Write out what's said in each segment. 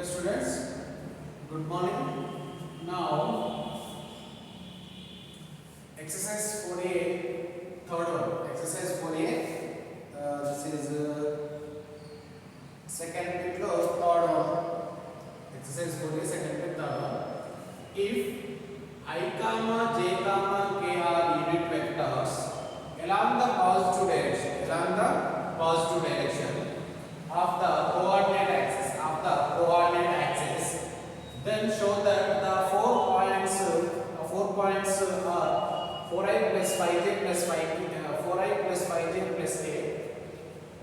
Okay, students, good morning. Now, exercise 48, third one. Exercise 48. This is second bit lo third one. Exercise 48, second bit third one. If I comma j comma k are unit vectors along the positive direction of the coordinate axis, then show that the 4 points are 4i plus 5j plus 5k, 4i plus 5j plus k,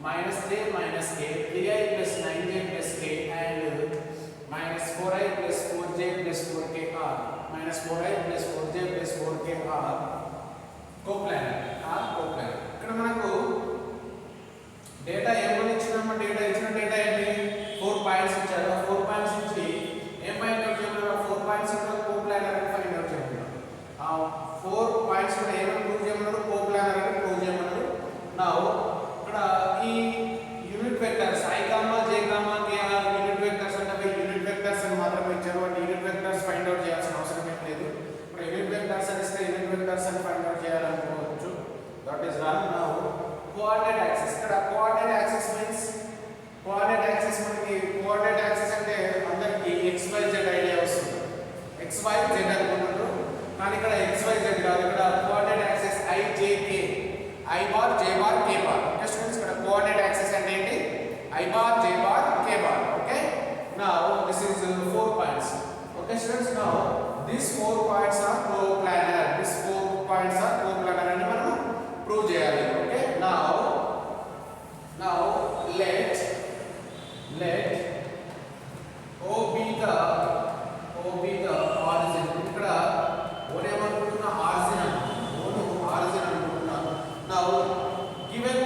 minus j minus k, 3i plus 9j plus k, and minus 4i plus 4j plus 4k are minus 4i plus 4j plus 4k are coplanar. ఇక్కడ మనకు data ఏమని ఇచ్చినామో data ఏంటి 4 points ఇచ్చారు. 4 points ఇచ్చి ఏం find out చేయమన్నారు? 4 points కూడా coplanar అని ఫైండ్ అవుట్ చేయమన్నారు. ఆ 4 పాయింట్స్ కూడా ఏమని ప్రూవ్ చేయమన్నారు? కోప్లానర్ అని ప్రూవ్ చేయమన్నారు. నౌ ఇక్కడ ఈ unit vectors i, j, k are unit vectors అంటే యూనిట్ వెక్టర్స్ అని మాత్రమే ఇచ్చారు. వాటి యూనిట్ వెక్టర్స్ ఫైండ్ అవుట్ చేయాల్సిన అవసరం ఏం లేదు. ఇప్పుడు యూనిట్ వెక్టర్స్ అని ఇస్తే యూనిట్ వెక్టర్స్ అని ఫైండ్ అవుట్ చేయాలనుకోవచ్చు. That is run. Now coordinate axis. ఇక్కడ కోఆర్డినేట్ యాక్సిస్ మీన్స్ మనకి కోఆర్డినేట్ యాక్సిస్ అంటే అందరికి xyz ఐడియా వస్తుంది. xyz అనుకుంటున్నారు కానీ ఇక్కడ xyz కాదు. ఇక్కడ coordinate axis i j k, i bar j bar k bar. Okay students, ఇక్కడ కోఆర్డినేట్ యాక్సిస్ అంటే ఏంటి? i bar j bar k bar. Okay, now this is 4 points. Okay students, now these 4 points are coplanar. అని మనం prove చేయాలి. Okay, now let O be the origin. ఇక్కడ O ఏమనుకుంటున్నా? Origin అనుకుంటున్నా. Now given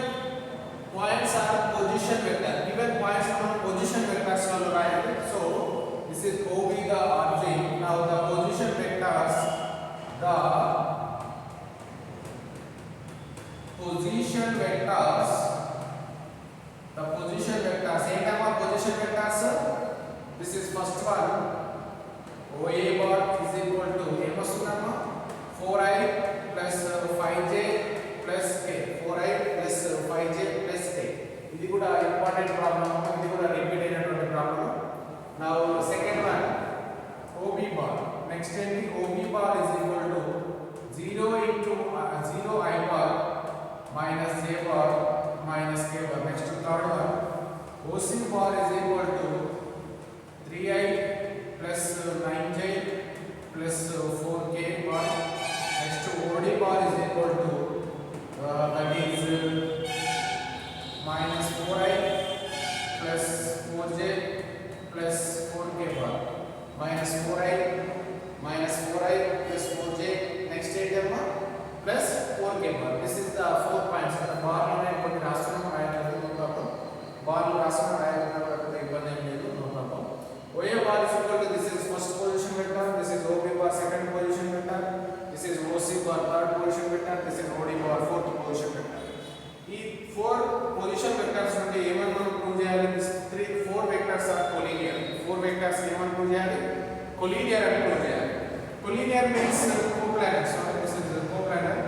points are position vector. Given points మనం position vectors లో రాయాలి. So this is O be the origin. Now the position vectors ఏంటమ్మా position vectors? This is first one. OA bar is equal to ఏమొస్తుందమ్మా? 4i plus 5j plus k. 4i plus 5j plus k. ఇది కూడా important problem. ఇది కూడా repeat అయినటువంటి problem. Now second one OB bar. Next ఏంటి? OB bar is equal to 0 into 0i bar minus j bar minus k bar. Next third one OC bar is equal to 3i plus 9j plus 4k bar. Next OD bar is equal to that is minus 4i plus 4j plus 4k bar minus 4i plus 4j. Next ఏంటమ్మా? plus 4k bar. This is the 4 points. Bar లోనే కొన్ని రాస్తున్నాం, రాయలేదు, no problem. Bar లో రాస్తున్నాం, రాయకపోతే ఇబ్బంది ఏం లేదు, no problem. OA bar is equal to this is first position vector, this is OB bar second position vector, this is OC bar third position vector, this is OD bar fourth position vector. ఈ 4 position vectors నుండి ఏమని మనం prove చేయాలి? 4 vectors or collinear. 4 vectors ఏమని prove చేయాలి? Collinear అని prove చేయాలి. Collinear means coplanar. So this is coplanar.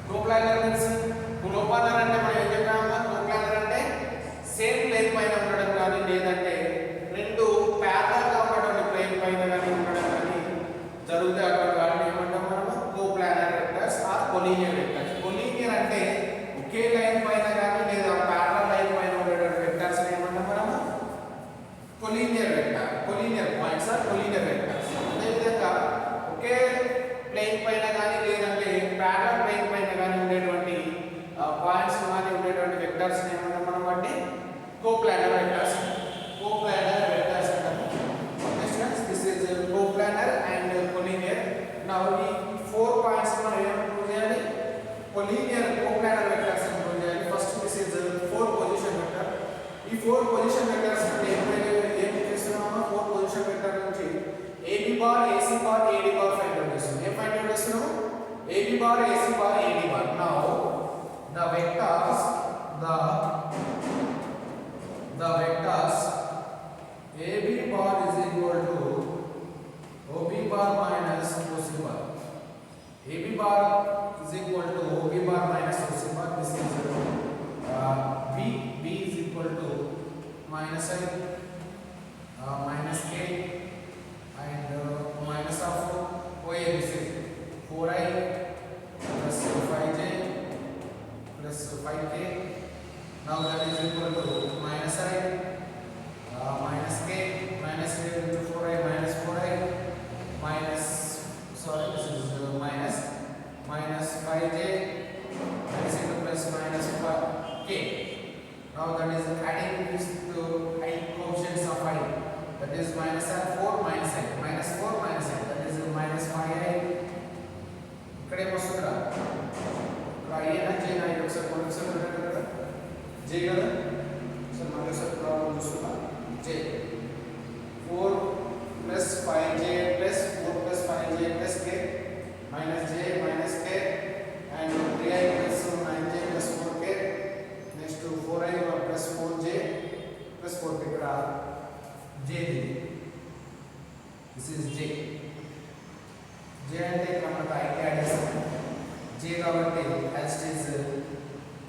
Coplanar means coplanar అంటే మనం ఏం చెప్పామా? కోప్లానర్ అంటే సేమ్ ప్లేన్ పైన ఉండడం కానీ లేదంటే రెండు ప్యారలల్ గా ఉన్నటువంటి ప్లేన్ పైన కానీ ఉండడం కానీ జరిగితే అటువంటి వాటిని ఏమంటాం మనం? Coplanar vectors or collinear vectors. Collinear అంటే ఒకే లైన్ పైన కానీ లేదా ప్యారలల్ లైన్ పైన ఉండేటువంటి వెక్టర్స్ ఏమంటాం మనం? Collinear vector. Collinear points or collinear vectors. అదేవిధంగా ఒకే ప్లేన్ పైన కానీ లేదంటే ప్యారలల్ ప్లేన్ పైన కానీ ఉండేటువంటి పాయింట్స్ కానీ ఉండేటువంటి వెక్టర్స్ ఏమంటాం మనం? వాటిని కోప్లానర్ వెక్టర్స్. కోప్లానర్ వెక్టర్స్ అంటాము. This is coplanar and collinear. Now ఈ 4 పాయింట్స్ మనం ఏం ప్రూవ్ చేయాలి? కోలీనియర్ కోప్లానర్ వెక్టర్స్ అని ప్రూవ్ చేయాలి. First this is 4 position vector. ఈ 4 పొజిషన్ వెక్టర్స్ అంటే ఏం చేస్తున్నామో 4 పొజిషన్ వెక్టర్ నుంచి AB bar, AC bar, AD bar find out చేస్తున్నాం. ఏం ఫైండ్ అవుట్ చేస్తున్నాము? AB bar, AC bar, AD bar. Now the vectors AB bar minus I minus k and minus of OA, this is 4I plus 5j plus 5k. Now that is equal to minus I minus k into 4I minus 4I minus, sorry, this is minus 5j minus into plus minus 5k. Now that is adding this to I coefficients of I, that is minus 4 minus I minus 4 minus I, that is minus 5I. ఇక్కడ ఏమొస్తుందా I అయినా j అయినా ఇది ఒకసారి కదా j కదా. So మనం ఒకసారి problem చూస్తున్నా j 4 plus 5j plus 4 plus 5j plus k minus j minus k and 3I plus 9j plus 4k. Next to 4I plus 4j plus 4k. ఇక్కడ j this is j అంటే ఇక్కడ మనకు I కి add చేస్తాం j కాబట్టి as it is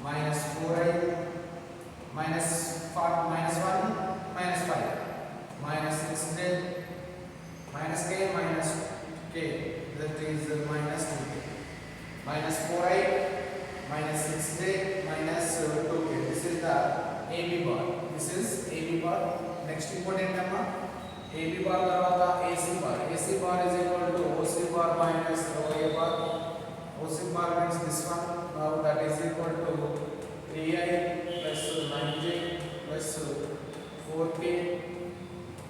minus 4I minus 1 minus 5 minus 6j minus k minus k, that is minus 2k minus 4I minus 6j minus 2k. This is the AB bar. This is AB bar. Next important number AB bar తర్వాత AC bar. AC bar is equal to OC bar minus OA bar. OC bar means this one. Now that is equal to 3I plus 9j plus 4k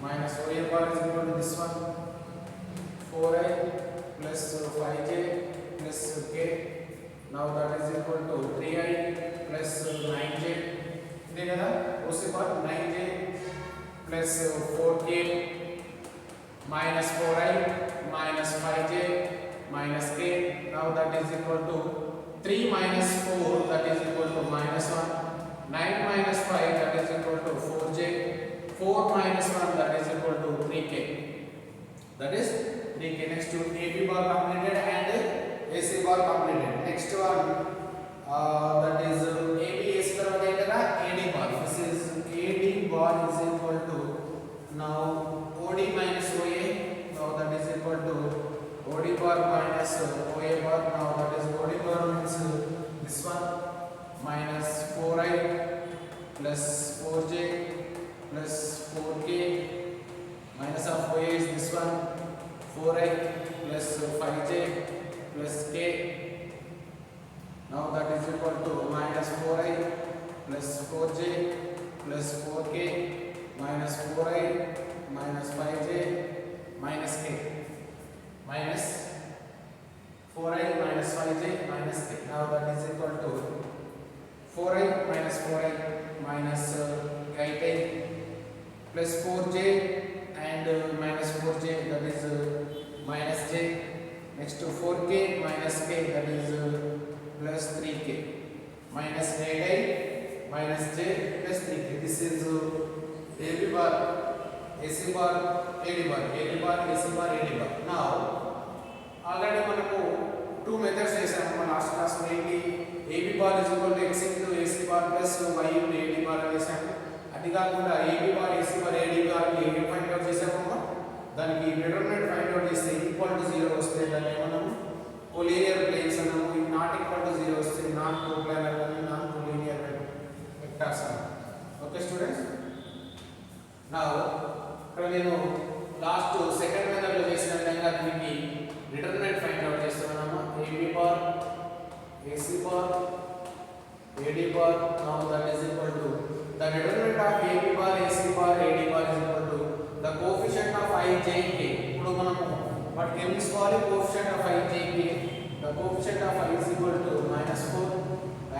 minus OA bar is equal to this one 4I plus 5j plus k. Now that is equal to 3I plus 9j. ఇదే కదా OC bar 9j plus 4k minus 4I minus 5j minus k. Now that is equal to 3 minus 4, that is equal to minus 1. 9 minus 5, that is equal to 4j. 4 minus 1, that is equal to 3k. That is 3k. Next to AB bar completed and AC bar completed. Next one that is AB AC తర్వాత ఏంటరా AD bar. This is AD bar is equal to now OD minus OA. Now that is equal to OD bar minus OA bar. Now that is OD bar means this one minus 4I plus 4j plus 4k minus of OA is this one 4I plus 5j plus k. Now that is equal to minus 4I plus 4j plus 4k minus 4I minus 5j minus k minus 4I minus 5j minus k. Now that is equal to 4I minus 4I minus 8I plus 4j and minus 4j, that is minus j. Next to 4k minus k, that is plus 3k minus 8I minus j plus 3k. This is AB bar, AC bar, AD bar, AD bar, AC bar, AD bar. Now already మనకు 2 methods చేసాము మన last class లో. ఏంటి AB bar is equal to x into AC bar plus y into AD bar చేసాము. అది కాకుండా AB bar, AC bar, AD bar ని ఏం ఫైండ్ అవుట్ చేసాము, దానికి డిటర్మినెంట్ ఫైండ్ అవుట్ చేస్తే ఈక్వల్ టు 0 వస్తే దాన్ని మనము కొలీనియర్ ప్లేన్స్ అన్నాము. ఇది నాట్ ఈక్వల్ టు 0 వస్తే నాన్ కోప్లానర్ అని నాన్ కొలీనియర్ వెక్టర్స్ అన్నాము. ఓకే స్టూడెంట్స్, నా ఇక్కడ నేను లాస్ట్ సెకండ్ మెథడ్ లో చేసిన విధంగా దీనికి డిటర్మినెంట్ ఫైండ్ అవుట్ చేస్తున్నాము. AB bar, AC bar, AD bar. Now that is equal to the determinant of AB bar, AC bar, AD bar is equal to the coefficient of I, J, K. ఇప్పుడు మనము వాటికి ఏం తీసుకోవాలి, coefficient of I, J, K. The coefficient of I is equal to -4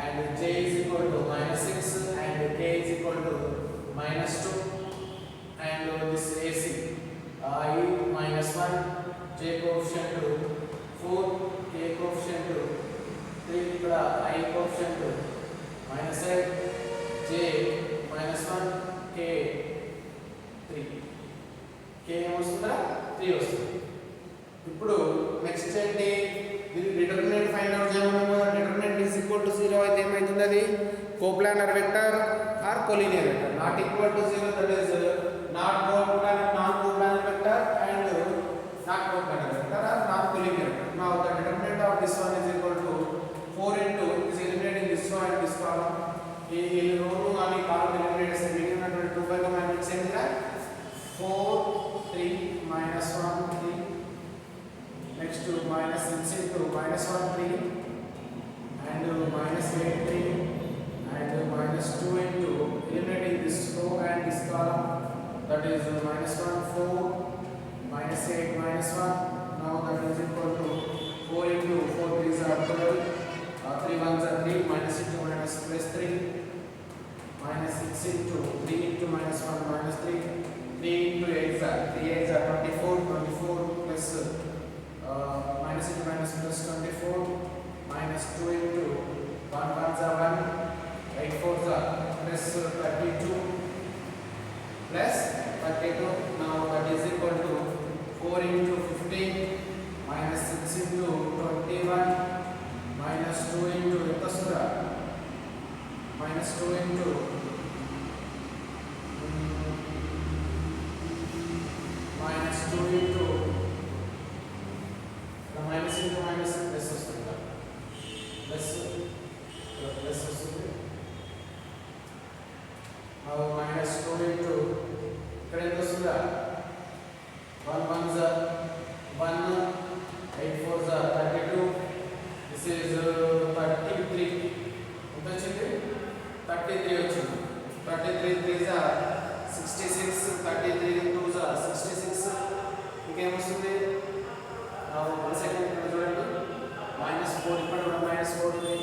and J is equal to -6 and K is equal to -2 and this AC I -1, J coefficient 4, K coefficient 3, ఇక్కడ I coefficient -8, J -1, K 3. K వస్తుందా 3 వస్తుంది. ఇప్పుడు next ఏంటి, దీని determinant find out చేయమన్నాము కదా. Determinant is equal to 0 అయితే ఏమవుతుంది, అది coplanar vector or collinear vector. not equal to 0, that is not coplanar, non-coplanar vector and not coplanar vector or non-collinear vector. Now the determinant of this one is equal to 4 into is eliminating this row and this column. ఈ రోను అని column eliminate చేస్తే మిగిలినటువంటి 2 by మనం mix అయింది కదా 4 3 minus 1 3 next minus 6 into minus 1 3 and minus 8 3 and minus 2 into eliminating this row and this column, that is minus 1 4 minus 8 minus 1. Now that is equal to 4 into 4 3s are 12, 3 1s are 3, minus into minus plus 3, minus 6 into 3 into minus 1 minus 3, 3 into 8s are 3 8s are 24 plus minus into minus plus 24, minus 2 into 1 1s are 1, 8 4s are plus 32 plus 32. Now that is equal to 4 into 15 minus 6 into 21 minus 2 into minus 2 into minus 2 into minus into minus plus వస్తుంది plus plus వస్తుంది. now minus 2 into ఇక్కడ ఎంత వస్తుందా 1 1s are 1 8 4s are 32. this is 33. ఎంత వచ్చింది 33 వచ్చింది. 33 3s are 66, 33 2s are 66. ఇంకేం వస్తుంది వన్ సెకండ్ ఇక్కడ చూడండి minus 4 ఇక్కడ కూడా minus 4 ఉంది,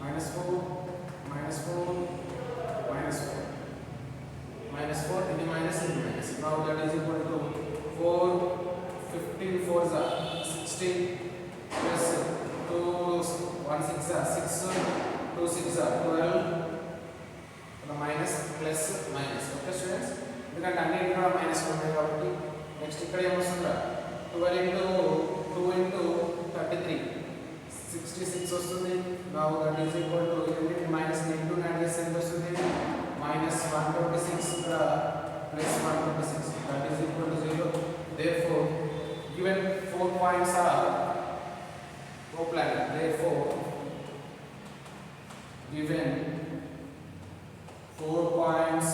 minus 4 minus 4 minus 4 minus 4 ఇది minus ఇది minus. now that is equal to 4 15 4s are 16 plus 2 1 6 are 6 2 6 are 12 minus plus minus. Okay students, ఎందుకంటే అన్నిటి కూడా మైనస్ ఉంటాయి కాబట్టి. నెక్స్ట్ ఇక్కడ ఏమొస్తుందా 12 into 2 into 33 66 వస్తుంది. now that is equal to minus into add చేస్తే ఎంత వస్తుంది minus 126 ఇక్కడ plus 126, that is equal to 0. therefore given 4 points are coplanar, therefore given 4 points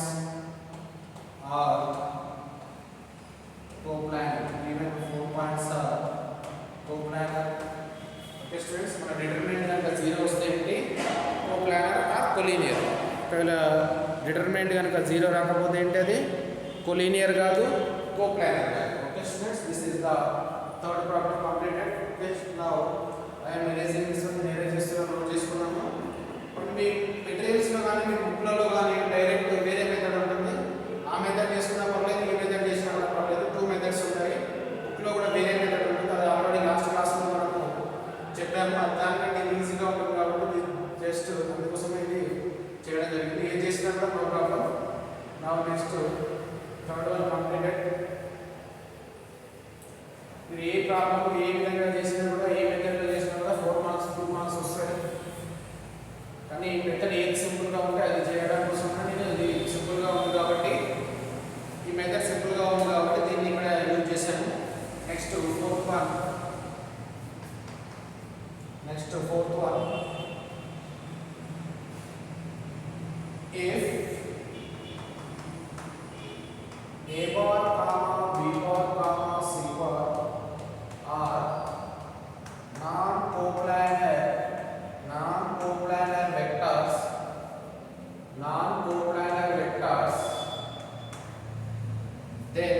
are coplanar, given 4 points are coplanar. okay students, మన determinant కనుక 0 వస్తే ఏంటి coplanar are collinear. ఒకవేళ determinant కనుక 0 రాకపోతే ఏంటి అది కొలీనియర్ కాదు కోప్లానర్ కాదు. okay students, this is the third problem completed. okay, now I am erasing this one. erase చేస్తున్నాను, నోట్ చేసుకున్నాము. ఇప్పుడు మీ మెటీరియల్స్ లో కానీ మీ బుక్లలో కానీ డైరెక్ట్ వేరే మెథడ్ ఉంటుంది. ఆ మెథడ్ చేసుకున్నా పర్లేదు, ఈ మెథడ్ చేసినా కూడా పర్లేదు. 2 మెథడ్స్ ఉంటాయి. బుక్లో కూడా వేరే మెథడ్ ఉంటుంది. అది ఆల్రెడీ లాస్ట్ క్లాస్లో మనము చెప్పాము. దానికంటే ఈజీగా ఉంటుంది కాబట్టి జస్ట్ అందుకోసమే ఇది చేయడం జరిగింది. ఏం చేసినా కూడా నో ప్రాబ్లం. నా నెక్స్ట్ థర్డ్ వన్ కంప్లీటెడ్. మీరు ఏ ప్రాబ్లం ఏ విధంగా చేసినా కూడా ఏ మెథడ్లో చేసినా కూడా 4 మార్క్స్ 2 మార్క్స్ వస్తాయి. కానీ ఈ మెథడ్ ఏది సింపుల్గా ఉంటే అది చేయడం కోసం నేను ఇది సింపుల్గా ఉంది కాబట్టి ఈ మెథడ్ సింపుల్గా ఉంది కాబట్టి దీన్ని ఇక్కడ యూజ్ చేశాను. Next fourth one if a bar comma b bar comma c bar are non-coplanar vectors, then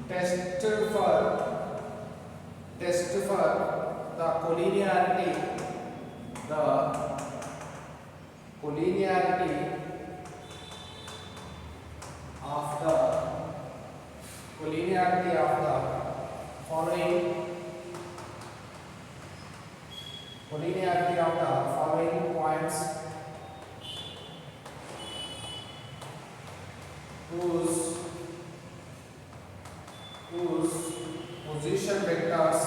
test for the collinearity of the following points whose position vectors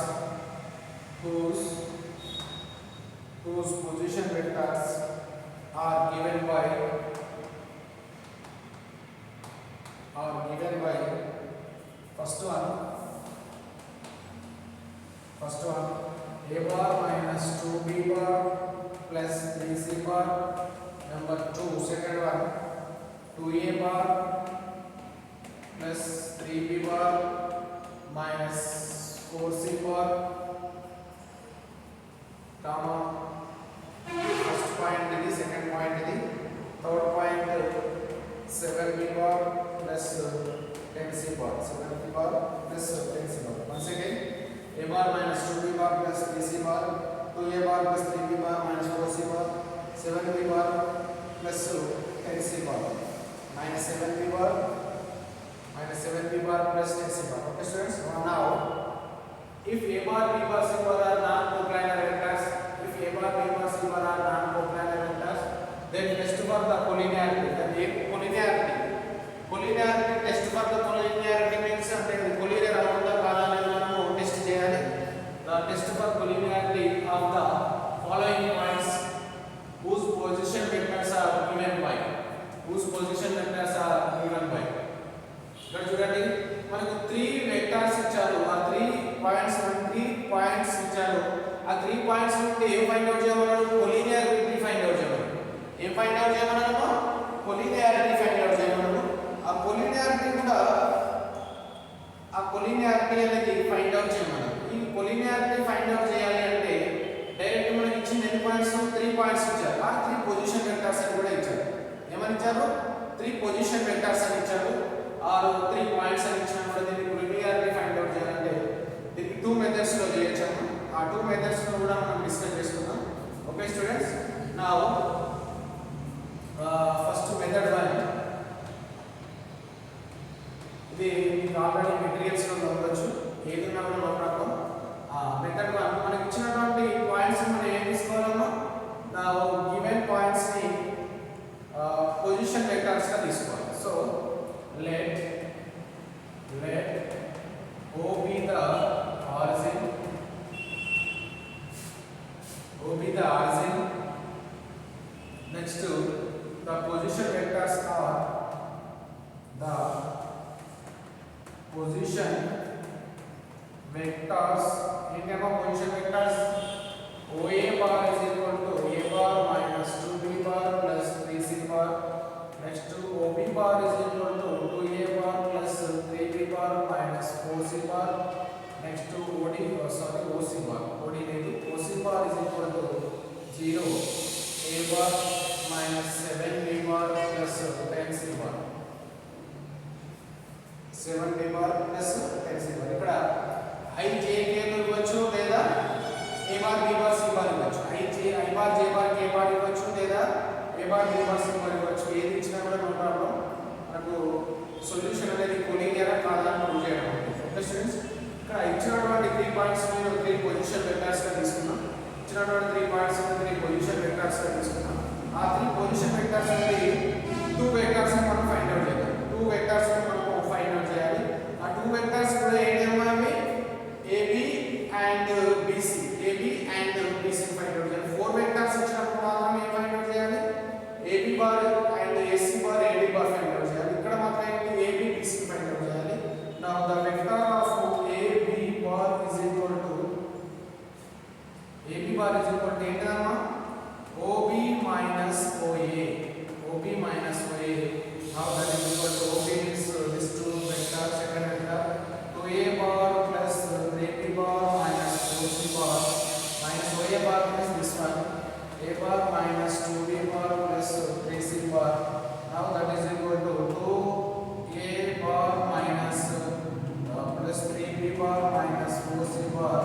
whose position vectors are given by first one a bar minus 2b bar plus 3c bar. Number 2, second one 2a bar plus 3b bar minus 4c bar, comma first point ఇది, second point ఇది, third point 7b bar plus 10c bar, 7b bar plus 10c bar. Once again, a bar minus 2b bar plus 3c bar, 2a bar plus 3b bar minus 4c bar, 7b bar plus 10c bar, minus 7b bar plus 10c bar. Okay students, now if a bar, b bar, c bar are non-coplanar vectors, then test for the collinearity. Collinearity test for the collinearity means అంటే collinear అవుతుందా కాదా అనేది మనము test చేయాలి. The test for collinearity of the following points whose position vectors are given by. ఇక్కడ చూడండి, మనకు 3 vectors ఇచ్చారు. ఆ 3 పాయింట్స్ ఇచ్చారు. ఆ 3 పాయింట్స్ నుండి ఏం ఫైండ్ అవుట్ చేయమన్నాడు? కొలీనియారిటీ ఫైండ్ అవుట్ చేయమన్నాడు. ఏం ఫైండ్ అవుట్ చేయమన్నాడు? కొలీనియారిటీ ఫైండ్ అవుట్ చేయమన్నాడు. ఆ కొలీనియారిటీ అనేది ఫైండ్ అవుట్ చేయమన్నాడు. ఈ కొలీనియారిటీ ఫైండ్ అవుట్ చేయాలి అంటే డైరెక్ట్ మనకి ఇచ్చిన ఎన్ని పాయింట్స్? 3 పాయింట్స్ ఇచ్చారు. ఆ 3 పొజిషన్ వెక్టర్స్ అని కూడా ఇచ్చారు. ఏమని ఇచ్చారు? 3 పొజిషన్ వెక్టర్స్ అని ఇచ్చారు. ఆ 3 పాయింట్స్ అని ఇచ్చినప్పుడు దీన్ని కొలీనియారిటీ ఫైండ్ అవుట్ చేయాలంటే దీనికి 2 మెథడ్స్ లో చేయొచ్చు. ఆ 2 మెథడ్స్ ను కూడా మనం డిస్కస్ చేసుకుందాం. Okay students, now first method 1, ఇది మీకు ఆల్రెడీ మెటీరియల్స్ లో ఉండొచ్చు, ఏది ఉన్నా కూడా నో ప్రాబ్లం. మెథడ్ 1 మనకి ఇచ్చినటువంటి పాయింట్స్ మనం ఏం తీసుకోవాలమ్మా? నా గివెన్ పాయింట్స్ ని పొజిషన్ వెక్టర్స్ గా తీసుకోవాలి. So let O be the origin, next the position vectors are the position vectors in terms of position vectors. OA bar is equal to A bar minus 2B bar plus 3C bar. Next to OB bar is equal to 2A bar plus 3B bar minus 4C bar. Next to OC bar. OC bar is equal to 0 A bar minus 7B bar plus 10C bar. 7B bar plus 10C bar. ఇక్కడ I J K ఇవ్వచ్చు లేదా A bar B bar C bar ఇవ్వచ్చు. I bar J bar K bar ఇవ్వచ్చు లేదా A bar B bar C bar ఇవ్వచ్చు. ఏది ఇచ్చినా కూడా నో ప్రాబ్లం. మనకు సొల్యూషన్ అనేది కొలీనియర్ కాదా అని ప్రూవ్ చేయడం. ఓకే స్టూడెంట్స్, ఇక్కడ ఇచ్చినటువంటి 3 పాయింట్స్ ని 3 పొజిషన్ వెక్టర్స్ గా తీసుకున్నాం. ఇచ్చినటువంటి 3 పాయింట్స్ ని 3 పొజిషన్ వెక్టర్స్ గా తీసుకున్నాం. ఆ 3 పొజిషన్ వెక్టర్స్ అనేది 2 వెక్టర్స్ ని మనం ఫైండ్ అవుట్ చేద్దాం. 2 వెక్టర్స్ ని మనం ఫైండ్ అవుట్ చేయాలి. ఆ 2 వెక్టర్స్ కూడా ఏంటంటే AB and BC find out చేయాలి. 4 వెక్టర్స్ ఇచ్చినప్పుడు మాత్రం ఏం ఫైండ్ అవుట్ చేయాలి? AB bar and AC bar AD bar find out చేయాలి. ఇక్కడ మాత్రం ఏంటి? AB BC ఫైండ్ అవుట్ చేయాలి. Now the vector of AB bar is equal to ఏంటమ్మా? OB minus OA. Now that is equal to OB is this 2 vector, second vector 2A bar plus 3B bar minus 4C bar minus OA bar is this one, A bar minus 2B bar plus 3C bar. Now that is equal to 2A bar minus plus 3B bar minus 4C bar.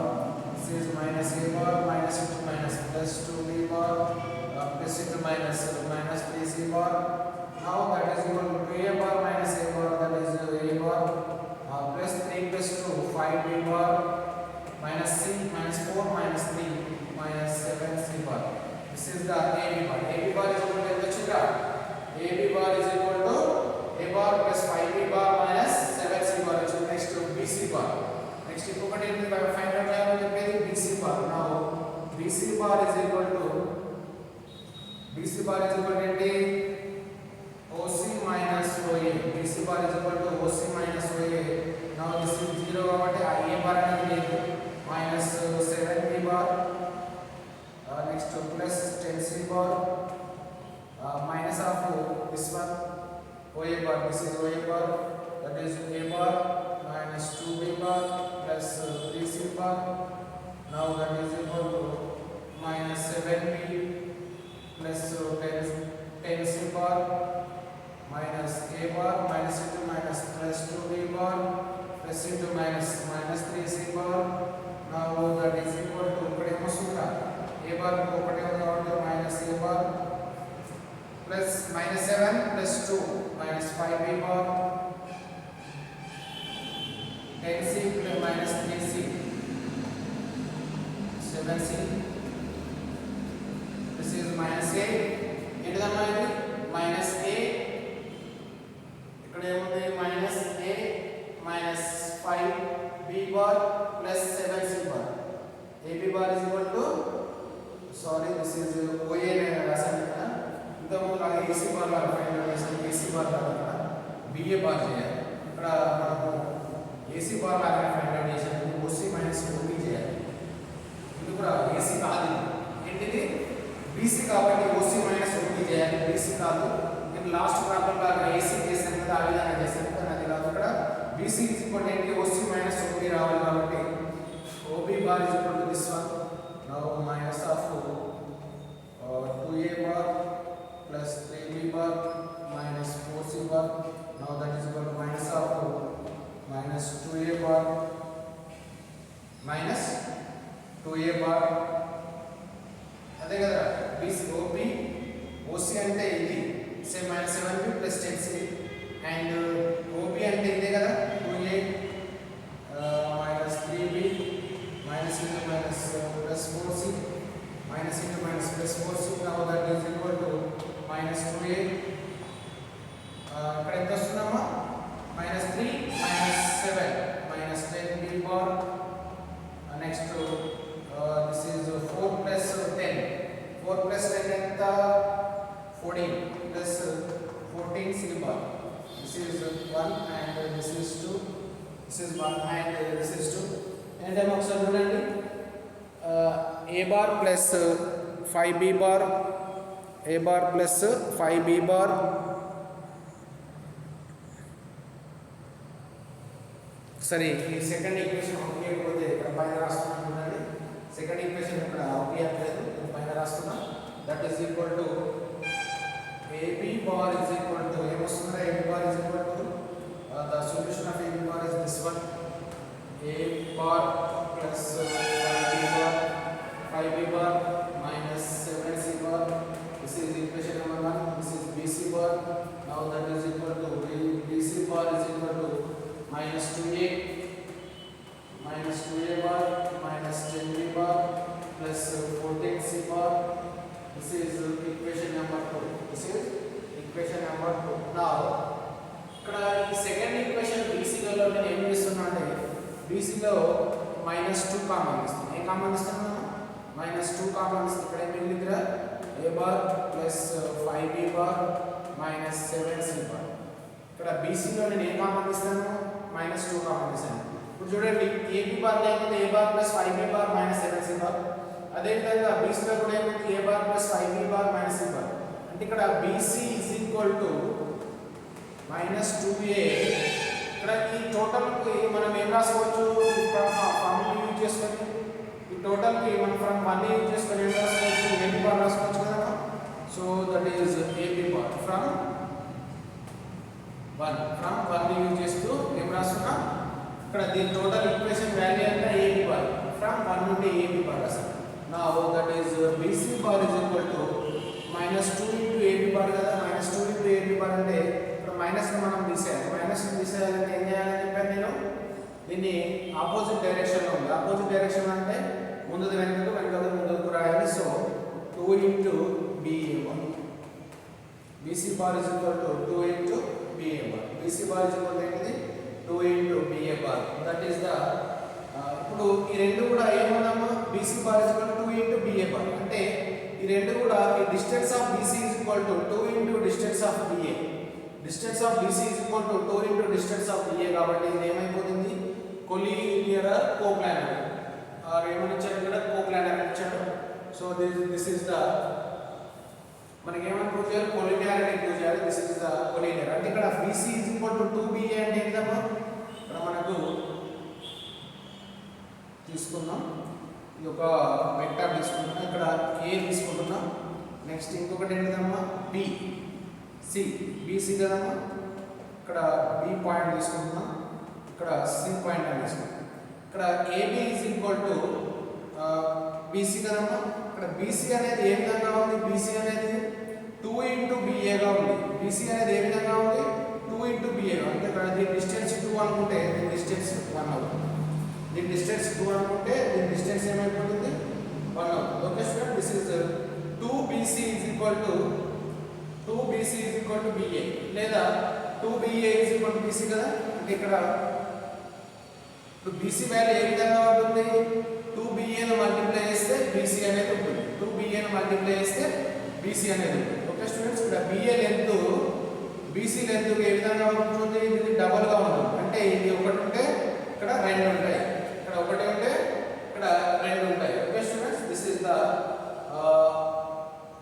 This is minus A bar minus into minus plus 2B bar plus into minus 3C bar. Now that is equal to A bar minus A bar, that is A bar plus 3 plus 2 5B bar minus C minus 4 minus 3 minus 7C bar. This is the AB bar. AB bar is equal to the AB bar is equal to A bar plus 5B bar minus 7C bar. Next to BC bar. Next ఇంకొకటి ఏంటి? Find out చేయాలని చెప్పేది BC bar. Now BC bar is equal to bar is equal to ఏంటి OC minus OA. BC bar is equal to OC minus OA. Now this is 0 కాబట్టి ఆ A bar అనేది లేదు. Minus 7B bar. Next plus 10C bar. Minus of this one OA bar. This is OA bar. That is A bar minus 2B bar plus 3C bar. Now that is equal to minus 7B plus 10C bar minus A bar minus into minus plus 2B bar plus into minus 3C bar. Now that is equal to A bar minus A bar plus minus 7 plus 2 minus 5B bar 10C plus minus 3C 7C. This is minus A. ఏంటిదమ్మా ఇది minus A. ఇక్కడ ఏముంది minus A minus 5B bar plus 7C bar. AB bar is equal to sorry this is OA ने రాసాను కదా ఇంతకుముందు లాగా AC bar లాగా find out చేసాను AC bar లాగా BA bar చేయాలి ఇక్కడ మనము AC bar లాగా ఫైండ్ అవుట్ చేసాము OC minus OB చేయాలి ఇది కూడా AC కాదు ఏంటిది BC కాబట్టి OC minus OB చేయాలి BC కాదు నేను లాస్ట్ ప్రాబ్లం లాగా AC చేసాను కదా ఆ విధంగా చేసాను కానీ అది కాదు ఇక్కడ BC is equal to ఏంటి OC minus OB రావాలి కాబట్టి OB bar is equal to this one. Now minus of 2A bar plus 3B bar minus 4C bar. Now that is equal to minus of minus 2A bar minus 2A bar. అదే కదా BC OB OC అంటే ఇది same minus 7B plus 10C and OB అంటే ఇదే కదా 2A minus 3B minus into minus plus 4C minus into minus plus 4C. Now that is equal to minus 2A. ఇక్కడ ఎంత వస్తుందమ్మా minus 3 minus 7 minus 10B bar. Next this is 4 plus 10. 4 plus 10 ఎంత 14 plus 14C bar. This is 1 and this is 2. This is 1 and this is 2. ఏంటేమో ఒకసారి చూడండి A bar plus 5B bar A bar plus 5B bar సరే ఈ second equation ఉపయోగపోతే ఇక్కడ పైన రాస్తున్నాను చూడండి second equation ఇక్కడ ఉపయోగలేదు పైన రాస్తున్నా that is equal to AB bar is equal to ఏమొస్తుందా AB bar is equal to the solution of AB bar is this one A bar plus 5B bar minus 7C bar. This is equation number 1. This is BC bar. Now that is equal to BC bar is equal to minus 2A bar minus 10B bar plus 14C bar. This is equation number 2. This is equation number 2. Now ఇక్కడ ఈ second equation BC లో నేను ఏం చేస్తున్నా అంటే BC లో -2 common ఇస్తాను a common ఇస్తాను -2 కామన్ ఇస్తాను ఇక్కడ ఏం మిగిలిందిరా A bar plus 5B bar minus 7C bar ఇక్కడ BC లో నేను ఏ కామన్ ఇస్తాను -2 కామన్ ఇస్తాను ఇప్పుడు చూడండి AB బార్ లేకపోతే A bar plus 5B bar minus 7C bar అదే విధంగా BC లో కూడా ఏముంది A bar plus 5B bar minus C bar అంటే ఇక్కడ BC is equal to -2A ఇక్కడ ఈ టోటల్ కి మనం ఏం రాసుకోవచ్చు ఫార్ములా యూజ్ చేసుకొని ఈ టోటల్ కి మనం ఫ్రమ్ 1 యూజ్ చేసుకొని ఏం రాసుకోవచ్చు AB బార్ రాసుకోవచ్చు కదా so that is AB bar from 1 use చేస్తూ ఏం రాస్తున్నా ఇక్కడ దీని టోటల్ ఈక్వేషన్ వాల్యూ అంటే AB బార్ ఫ్రమ్ 1 నుండి AB బార్ రాస్తాం now that is BC bar is equal to -2 into AB bar కదా -2 ఇంటూ AB బార్ అంటే మైనస్ మనం తీసేయాలి మైనస్ తీసేయాలంటే ఏం చేయాలని చెప్పాను నేను దీన్ని ఆపోజిట్ డైరెక్షన్లో ఉంది ఆపోజిట్ డైరెక్షన్ అంటే ముందుది వెనకకు ముందుకు రాయాలి so 2 into BA1 BC bar is equal to 2 into BA bar BC bar is equal to ఏంటిది 2 into BA bar that is the ఇప్పుడు ఈ రెండు కూడా ఏమన్నాము BC bar is equal to 2 into BA bar అంటే ఈ రెండు కూడా ఈ distance of BC is equal to 2 into distance of BA. Distance of BC is equal to 2 into distance of BA కాబట్టి ఇది ఏమైపోతుంది కొలీనియర్ కోప్లానర్ ఆర్ ఏమని ఇచ్చారు ఇక్కడ కోప్లానర్ ఇచ్చాడు. సో దిస్ ఇస్ ద మనకి ఏమని ప్రూవ్ చేయాలి కొలీనియారిటీ ప్రూవ్ చేయాలి. దిస్ ఇస్ ద కొలీనియర్ అంటే ఇక్కడ BC is equal to 2BA అంటే ఏంటమ్మా ఇక్కడ మనకు తీసుకుందాం ఇది ఒక వెక్టర్ తీసుకుంటున్నాం ఇక్కడ A తీసుకుంటున్నాం. నెక్స్ట్ ఇంకొకటి ఏంటమ్మా BC కదమ్మా ఇక్కడ B పాయింట్ తీసుకుంటున్నాం ఇక్కడ C పాయింట్ అని తీసుకుంటాం. ఇక్కడ AB is equal to BC కదమ్మా ఇక్కడ BC అనేది ఏ విధంగా ఉంది BC అనేది 2 into BA గా ఉంది. BC అనేది ఏ విధంగా ఉంది 2 into BA గా అంటే ఇక్కడ దీని డిస్టెన్స్ 2 అనుకుంటే దీని డిస్టెన్స్ 1 అవుతుంది. దీని డిస్టెన్స్ 2 అనుకుంటే దీని డిస్టెన్స్ ఏమైపోతుంది 1 అవుతుంది. Okay student this is 2BC is equal to BA లేదా 2BA is equal to BC కదా అంటే ఇక్కడ ఇప్పుడు BC వాల్యూ ఏ విధంగా ఉంటుంది 2BA ను మల్టిప్లై చేస్తే BC అనేది ఉంటుంది. 2BA ను మల్టిప్లై చేస్తే BC అనేది ఉంటుంది. ఓకే స్టూడెంట్స్ ఇక్కడ BA length BC length A విధంగా ఉంటుంది ఇది డబుల్ గా ఉంటుంది. అంటే ఇది ఒకటి ఉంటే ఇక్కడ రెండు ఉంటాయి ఇక్కడ ఒకటి ఉంటే ఇక్కడ రెండు ఉంటాయి. Okay students this is the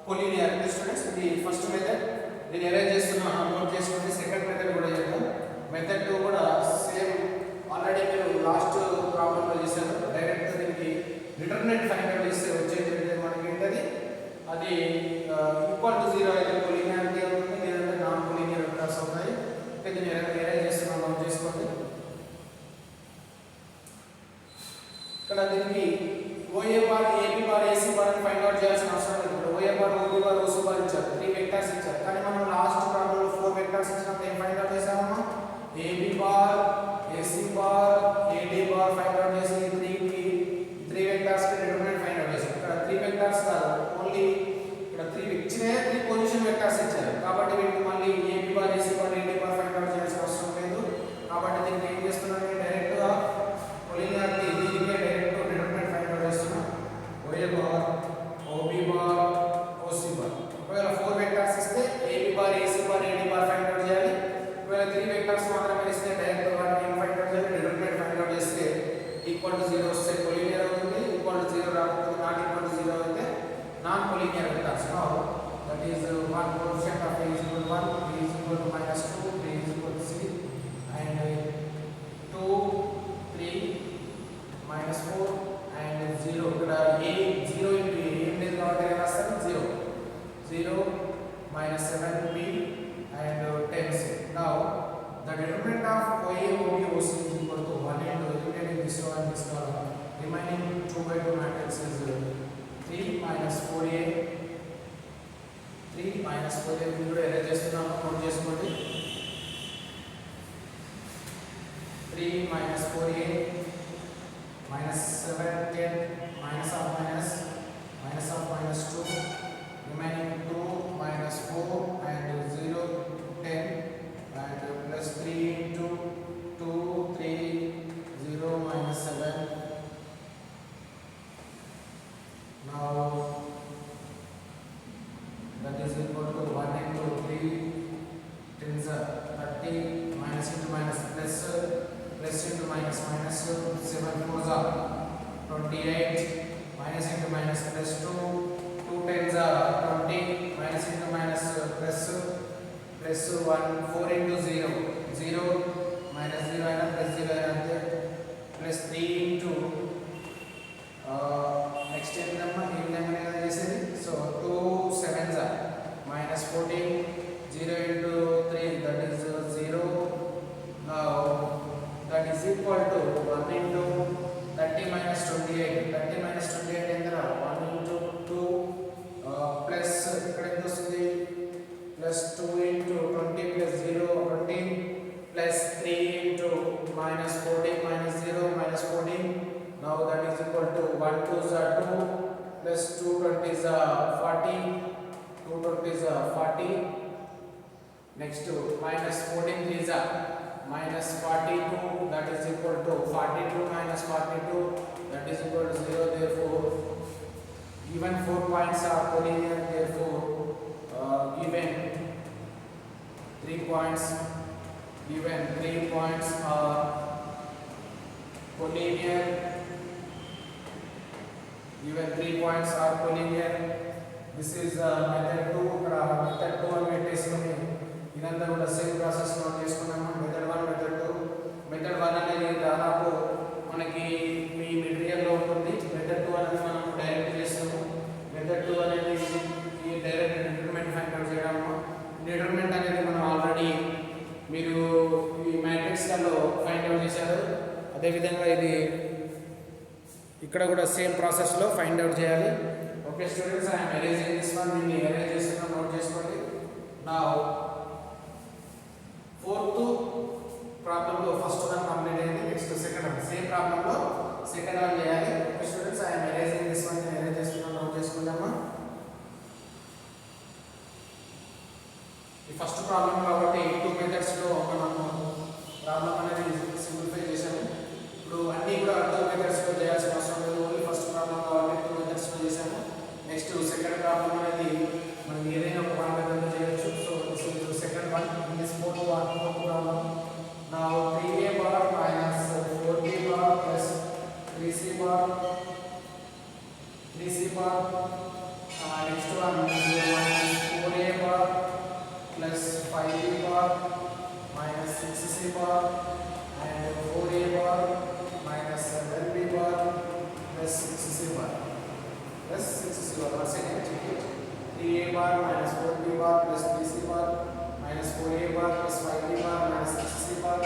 collinearity students. ఇది ఫస్ట్ మెథడ్ దీన్ని అరేంజ్ చేస్తున్నా నోట్ చేసుకోండి. సెకండ్ మెథడ్ కూడా చేద్దాం. మెథడ్ 2 కూడా సేమ్ ఆల్రెడీ మీరు లాస్ట్ ప్రాబ్లంలో చేశారు. డైరెక్ట్ దీనికి డిటర్మినెంట్ ఫైండ్ అవుట్ చేస్తే వచ్చేది మనకి ఏంటది అది ఈక్వల్ టు 0 అయితే కొలీనియారిటీ అవుతుంది లేదంటే నాన్ కొలీనియర్ వెక్టర్స్ అవుతాయి. ఓకే దీన్ని అరేంజ్ చేస్తున్నా నోట్ చేసుకోండి. ఇక్కడ దీనికి OA bar AB bar AC bar అని ఫైండ్ అవుట్ చేయాల్సిన అవసరం లేదు. ఇప్పుడు OA bar OB bar OC bar ఇచ్చారు 3 వెక్టర్స్ ఇచ్చారు. కానీ మనం లాస్ట్ ప్రాబ్లంలో 4 వెక్టర్స్ ఇచ్చినప్పుడు ఏం ఫైండ్ అవుట్ చేసామమ్మా AB bar AC bar AD bar find out చేసి 3 వెక్టర్స్ కి డిటర్మినెంట్ ఫైండ్ అవుట్ చేసాం. ఇక్కడ 3 వెక్టర్స్ కాదు ఓన్లీ ఇక్కడ 3 ఇచ్చినే 3 పొజిషన్ వెక్టర్స్ ఇచ్చారు కాబట్టి వీటిని మళ్ళీ AB bar AC bar AD bar find out చేయాల్సిన అవసరం లేదు. కాబట్టి దీన్ని ఏం చేస్తున్నాను డైరెక్ట్ గా కొలీనియారిటీ దీనికే డైరెక్ట్ డిటర్మినెంట్ ఫైండ్ అవుట్ చేస్తున్నాం. OA bar OB bar OC bar ఒకవేళ 4 వెక్టర్స్ ఇస్తే AB bar AC bar AD bar find out చేయాలి. ఒకవేళ 3 వెక్టర్స్ మాత్రమే ఇస్తే డైరెక్ట్ వాటిని ఫైండ్ అవుట్ చేయాలి. డిటర్మినెంట్ ఫైండ్ అవుట్ చేస్తే ఈక్వల్ టు 0 వస్తే కొలీనియర్ అవుతుంది. ఈక్వల్ టు 0 రాకపోతే నాట్ ఈక్వల్ టు 0 అయితే non collinear vectors. Now that is one coefficient of A is equal to 1 B is equal to -2 B is equal to 3 and 2 3 -4 and 0 ఇక్కడ A 0 into A ఏం లేదు కాబట్టి ఏం రాస్తారు 0 -7B and 10C. Now the determinant of OA OB OC is equal to 1 into eliminating this one and this one. Remaining 2/2 matrix is 3 4A 3 4A కూడా arrange చేస్తున్నాము note చేసుకోండి. 3 4A -7 10 -2 remaining 2 -4 and 0 10 and plus 3 into 2 3 0 -7. Now that is equal to 1 into 3 10s are 30 minus into minus plus into minus 7 4s are 28 minus into minus plus 2 10s are 20 minus into minus plus 1 4 into 0 minus 0 and plus 0 and plus 3 into next step number so 2 7s are minus 14 0 into 3 that is 0. Now that is equal to 1 into 30 minus 28 30 minus 28 endra 1 into 2 plus ikkada ఎంత వస్తుంది plus 2 into 20 plus 0 20 plus 3 into minus 14 minus 0 minus 14. Now that is equal to 1 2s are 2 plus 2 20s are 40 2 20s are 40. Next to minus 14 3s are minus 42 that is equal to 42 minus 42 that is equal to 0. Therefore Even 4 points are collinear, therefore even 3 points are collinear. Even 3 points are collinear. This is method 2. ఇక్కడ method 2 అని పెట్టేసుకొని ఇదంతా కూడా same process note చేసుకున్నాము. Method 1, method 2. Method 1 అనేది దాదాపు మనకి మీ material లో ఉంటుంది. మెథడ్ 2 అనేది మనం డైరెక్ట్ చేస్తాము. మెథడ్ 2 అనేది ఈ డైరెక్ట్ డిటర్మినెంట్ ఫైండ్ అవుట్ చేయడము. డిటర్మినెంట్ అనేది మనం ఆల్రెడీ మీరు ఈ మ్యాట్రిక్స్ లలో ఫైండ్ అవుట్ చేశారు. అదే విధంగా ఇది ఇక్కడ కూడా సేమ్ ప్రాసెస్ లో ఫైండ్ అవుట్ చేయాలి. Okay students, I am erasing this one. దీన్ని ఎరేజ్ చేస్తున్నా, నోట్ చేసుకోండి. నౌ ఫోర్త్ ప్రాబ్లం లో ఫస్ట్ వన్ కంప్లీట్ అయింది. Next second one, same problem లో సెకండ్ వన్ చేయాలి. Okay students, I am erasing this one. నేను erase చేస్తున్నా, నోట్ చేసుకుందామా. ఈ ఫస్ట్ ప్రాబ్లం కాబట్టి 2 మెథడ్స్ లో మనము ప్రాబ్లం అనేది సింప్లిఫై చేశాము. ఇప్పుడు అన్ని కూడా 2 మెథడ్స్ లో చేయాల్సిన అవసరం లేదు. ఓన్లీ ఫస్ట్ ప్రాబ్లం కాబట్టి 2 మెథడ్స్ లో చేశాము. నెక్స్ట్ సెకండ్ ప్రాబ్లం అనేది మనం ఏదైనా ఒక వన్ మెథడ్ లో చేయొచ్చు. So this is second one. In this fourth problem now 3a bar minus 4b bar plus 3c bar next one is minus 4a bar plus 5b bar minus 6c bar and 4a bar minus 7b bar plus 6c bar. Once again check it. 3a bar minus 4b bar plus 3c bar minus 4a bar plus 5b bar minus 6c bar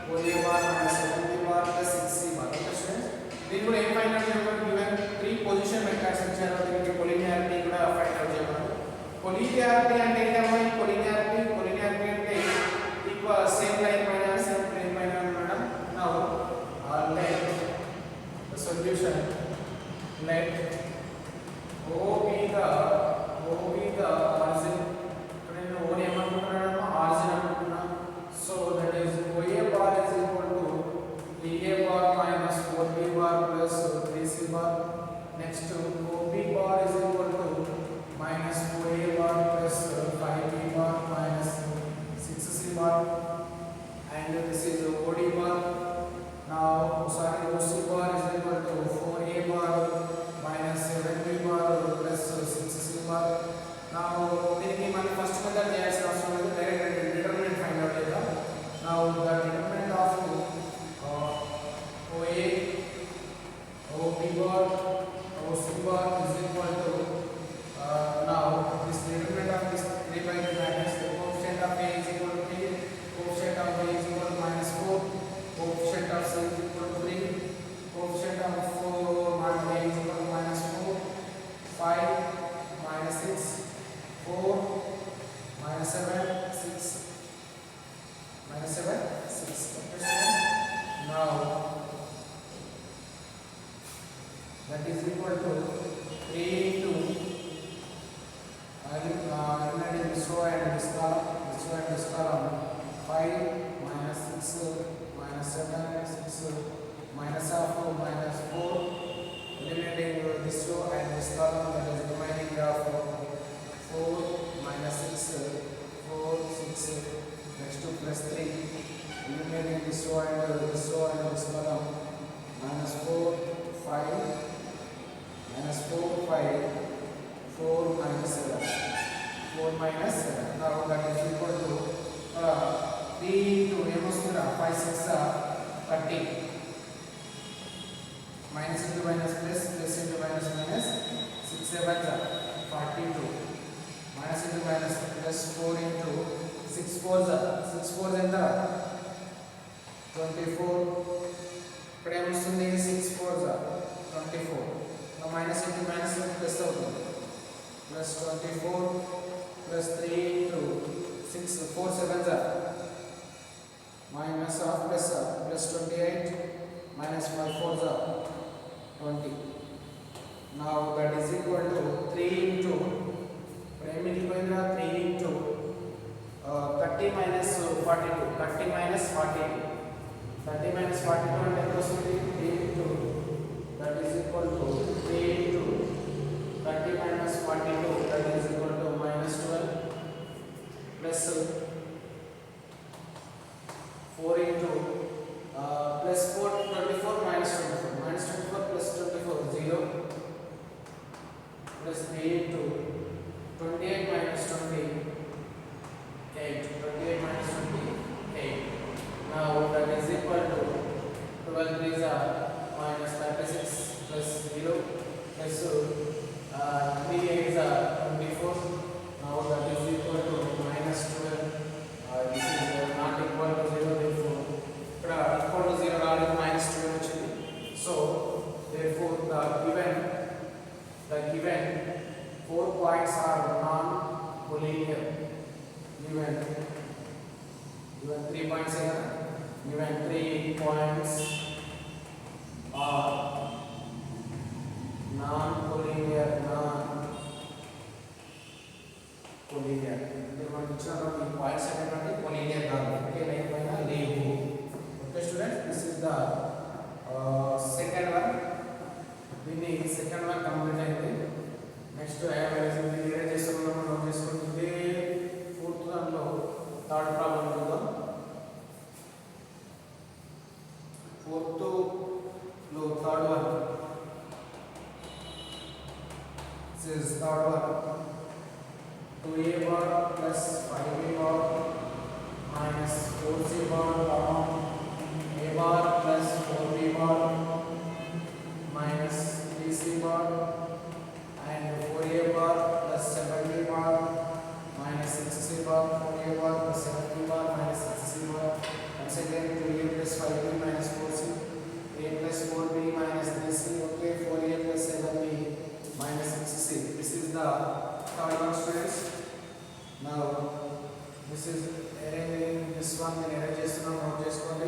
4a bar minus 7b bar plus 6c bar. Okay students, దీని కూడా ఏం find out చేయమన్నారు? Given 3 position vectors ఇచ్చారు. దీనికి collinearity కూడా find out చేయమన్నారు. Collinearity అంటే ఏంటమ్మా? కొలినియారిటీ అంటే ఈక్వల్ సేమ్ లైన్ పైన సేమ్ ప్లేన్ పైన ఉండడం. Now let the solution, let O be the origin. నేను O ని ఏమనుకుంటున్నాను? origin అనుకుంటున్నా. So that is OA bar is equal to 3A bar minus 4B bar plus 3C bar. Next OB bar is equal to minus 4A bar plus 5B bar minus 6C bar. And this is OD bar. Now OC bar is equal to 4A bar minus 7B bar plus 6C bar. Now దీనికి మనం first method చేయాల్సిన అవసరం లేదు. Direct determinant find out చేద్దాం. Now the determinant of OA, OB bar, OC bar is equal to now this determinant of this 3 by 3 matrix. The coefficient of A is equal to 3, coefficient of B is equal to minus 4, coefficient of C is equal to 3, coefficient of 4 minus A is equal to minus 4, 5 minus 6, 4 minus 7, 6 minus 7, 6. Now that is equal to 3 into this row and this column 5 minus 6 minus 7 6 minus of minus 4, eliminating this row and this column, that is remaining of 4 minus 6 4 6 next to plus 3, eliminating this row and this column, minus 4 5 minus 4 5 4 minus 7 4 minus 7. Now that is equal to 3 into 5 6 30 minus into minus plus into minus 6 7 42 minus into minus plus 4 into 6 4 ఎంత 24. ఇక్కడ ఏమొస్తుంది 6 4 24. Minus into minus plus అవుతుంది plus 24 plus 3 into 6 4 7 minus half plus 28 minus 5 4 20. Now that is equal to 3 into 3 into 30 minus 42 30 minus 42 30 minus 42 అంటే ఎంత వస్తుంది 3 into that is equal to 3 into 30 42, that is equal to minus 12 plus 4 into plus 4 24 minus 24 plus 24 0 plus 3 into 28 minus 28 minus 28. Now that is equal to 12 3s are minus 36 plus 0 plus 3 8s are 24. Now that is equal to minus 12. This is not equal to 0, therefore equal to 0 rather minus 12 actually. So therefore the given 4 points are non-collinear. Given 3 points here. Given 3 points are non-collinear. They want to show the points are collinear. Okay, like okay, students, this is the second one. We need second one complete. Next to erase fourth one third problem. Fourth third one. This is third one. 2a bar plus 5a bar minus 4c bar a bar plus 4b bar minus 3c bar and 4a bar plus 7b bar minus 6c bar, 4a bar plus 7b bar minus 6c bar. Once again 2a plus 5b minus 4c, a plus 4b minus 3c, okay, 4a plus 7b minus 6c. This is the third one, students. Now this is arranging this one in arrange చేస్తున్నాం, note చేసుకోండి.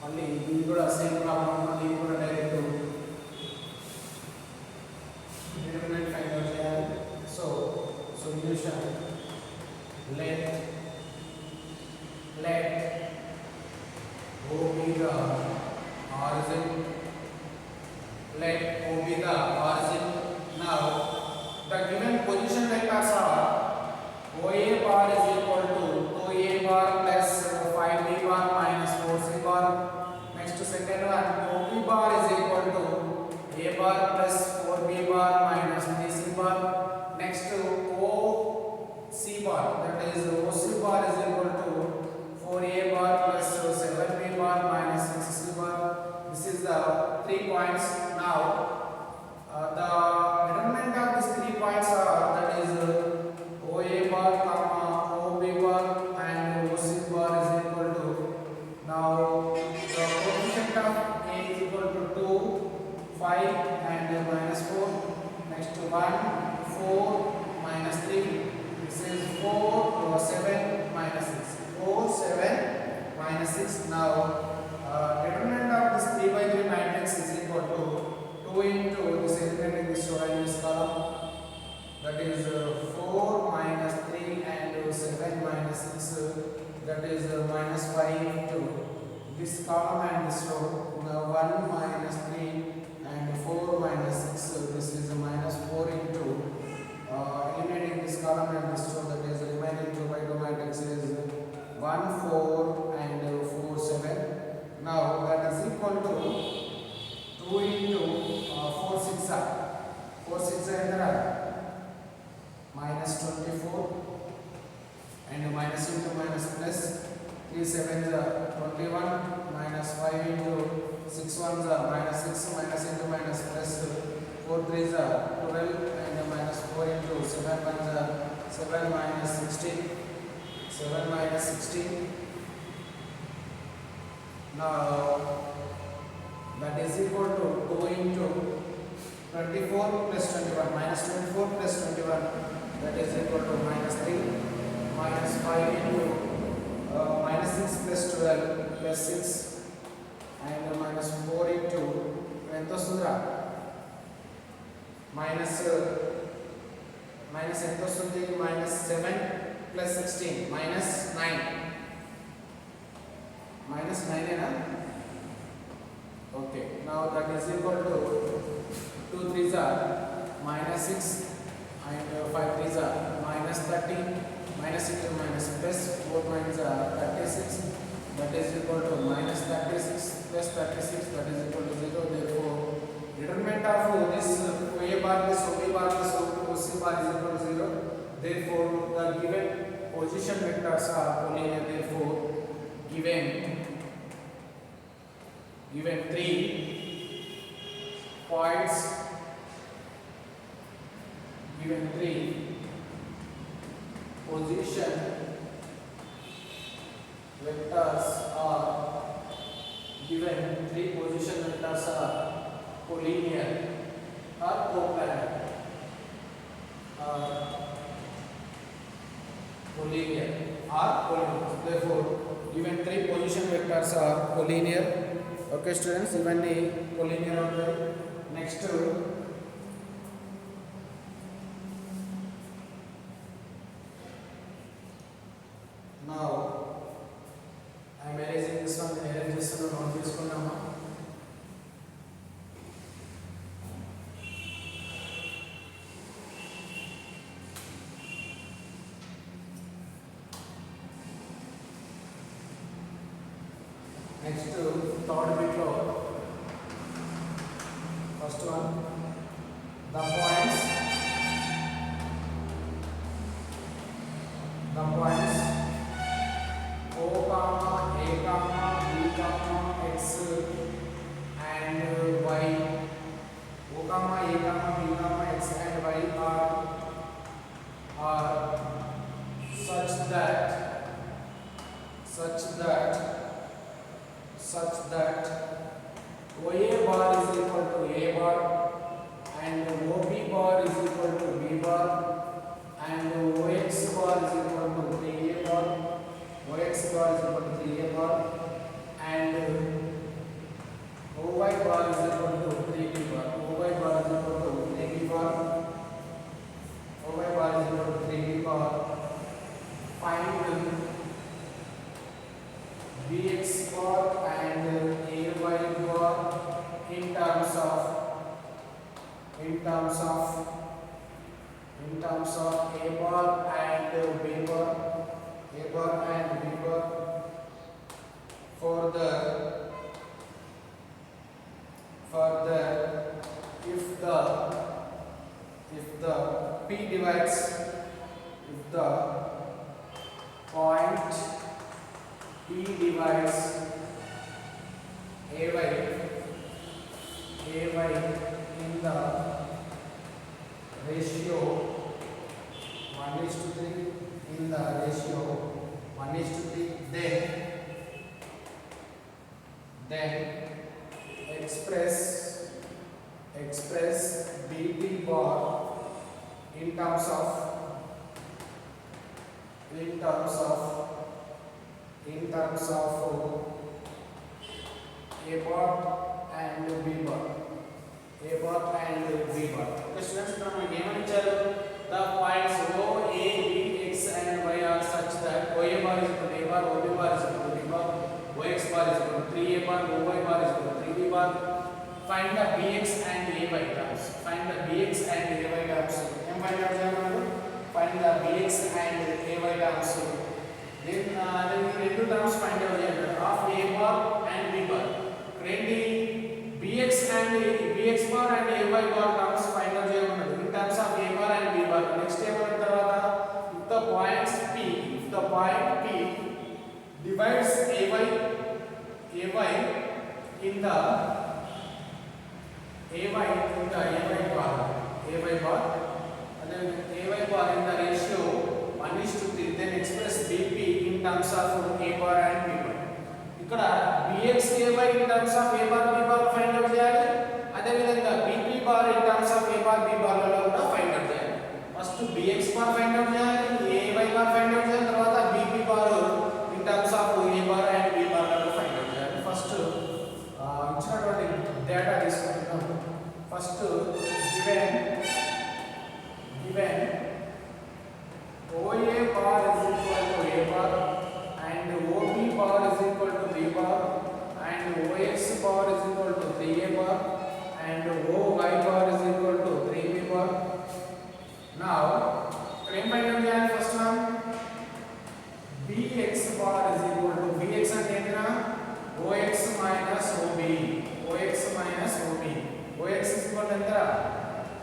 మళ్ళీ ఇది కూడా same problem, మళ్ళీ ఇది కూడా direct determinant find out చేయాలి. So solution let O be the origin. Let O be the origin. Now the given position vectors are OA bar is equal to 2A bar plus 5B bar minus 4C bar. Next second one, OB bar is equal to A bar plus 4B bar minus 3C bar. Next OC bar, that is OC bar is equal to 4A bar plus 7B bar minus 6C bar. This is the 3 points. Now the determinant of these 3 points are, that is OA bar, OB bar and OC bar is equal to, now the coefficient of A is equal to 2, 5 and minus 4. Next 1, 4 minus 3. This is 4, 7 minus 6. 4, 7 minus 6. Now determinant of this 3 by 3 matrix is equal to 2 into this element in this row in this column. That is 4 minus 3 and 7 minus 6, that is minus 5 into this column and this row. Now 1 minus 3 and 4 minus 6, this is minus 4 into eliminating this column and this row, that is remaining 2 by 2 matrix is 1 4 and 4 7. Now that is equal to 2 into 4 6 minus 24 and minus into minus plus 3 7s are 21 minus 5 into 6 1s are minus 6 minus into minus plus 4 3s are 12 and minus 4 into 7 1s are 7 minus 16 7 minus 16. Now that is equal to 2 into 24 plus 21 minus 24 plus 21, that is equal to minus 3 minus 5 into minus 6 plus 12 plus 6 and minus 4 into ento sundra minus ento sundi minus 7 plus 16 minus 9 ena. Okay, now that is equal to 2 3s are minus 6 and 5 3s are minus 30, minus into minus plus 4 9s are 36, that is equal to minus 36 plus 36, that is equal to 0. Therefore, determinant of this A bar, this OB bar, this OC bar is equal to 0. Therefore, the given position vectors are collinear. Therefore, given 3 points, given 3 position vectors are given 3 position vectors are collinear or coplanar, collinear or collinear. Therefore, given 3 position vectors are collinear. Okay students, ఇవన్నీ collinear ఉంటాయి. Next, now I am erasing this one. నేను erase చేస్తున్నాను, note చేసుకున్నామా? Next, third bit lo first one, the points O comma A comma B comma X and Y, O comma A comma B comma X and Y are such that OA bar is equal to A bar and OB bar is equal to B bar and OX bar is equal to 3A bar, OX bar is equal to 3A bar and OY bar is equal to 3B bar, OY bar is equal to 3B bar, OY bar is equal to 3B bar. Find Bx bar and Ay bar in terms of A bar and B bar, further if the P divides, if the point P divides AY in the ratio 1:3, in the ratio 1:3, then express BP bar in terms of A bar and B bar. Questions from my game teacher. The points O, A, B, X and Y are such that OA bar is equal to A bar, OB bar is equal to B bar, OX bar is equal to 3A bar, OY bar is equal to 3B bar. Find the BX and AY terms. Find the BX and AY terms. Find the BX and AY terms. Then we two terms find out of A bar and B bar. BX bar and AY bar terms find out in terms of A bar and B bar. Next if the point P divides AY in the AY bar, and then AY bar in the ratio 1:3, then express BP in terms of A bar and B bar. ఇక్కడ BX AY in terms of A bar B bar find out చేయాలి. అదే విధంగా BP bar in terms of A bar B bar లలో కూడా find out చేయాలి. First BX bar find out చేయాలి, AY bar find out చేయాలి, తర్వాత BP bar in terms of A bar and B bar లలో find out చేయాలి. First ఇచ్చినటువంటి data తీసుకుంటాం. First given OA bar is equal to A bar and OB bar is equal to B bar and OX bar is equal to 3A bar and OY bar is equal to 3B bar. Now ఇక్కడ ఏం find out చేయాలి first one bx bar is equal to bx అంటే ఏంటిరా ox minus ob ox minus ob ox is equal to ఎంత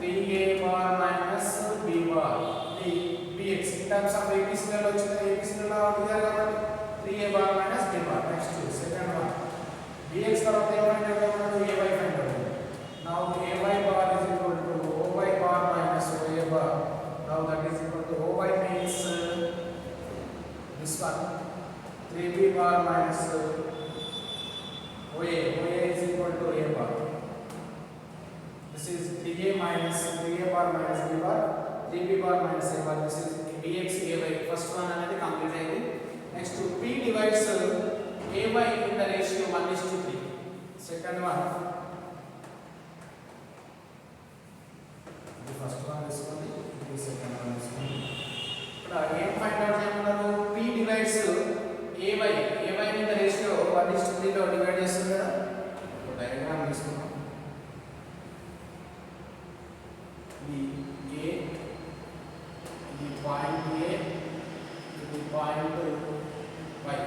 3a bar minus b bar ఇది bx in terms of abc లో వచ్చిన abc లో అడిగారు కాబట్టి 3a bar minus b bar next second one bx తర్వాత ఏం ఫైండ్ అవుట్ చేయాలి ay find out now ay bar is equal to oy bar minus oa bar now that is equal to oy means this one 3b bar minus oa is equal to a bar this is 3a minus 3a bar minus b bar 3b bar minus a bar this is bx ay first one అనేది complete అయింది next p divides ay in the ratio 1:3 second one the first one is the second one is ఇక్కడ ఏం find out చేయమన్నారు p divides ay in the ratio 1:3 లో divide చేస్తుంది కదా ఒక diagram తీసుకుందాం ఇది a ఇది పాయింట్ a ఇది point y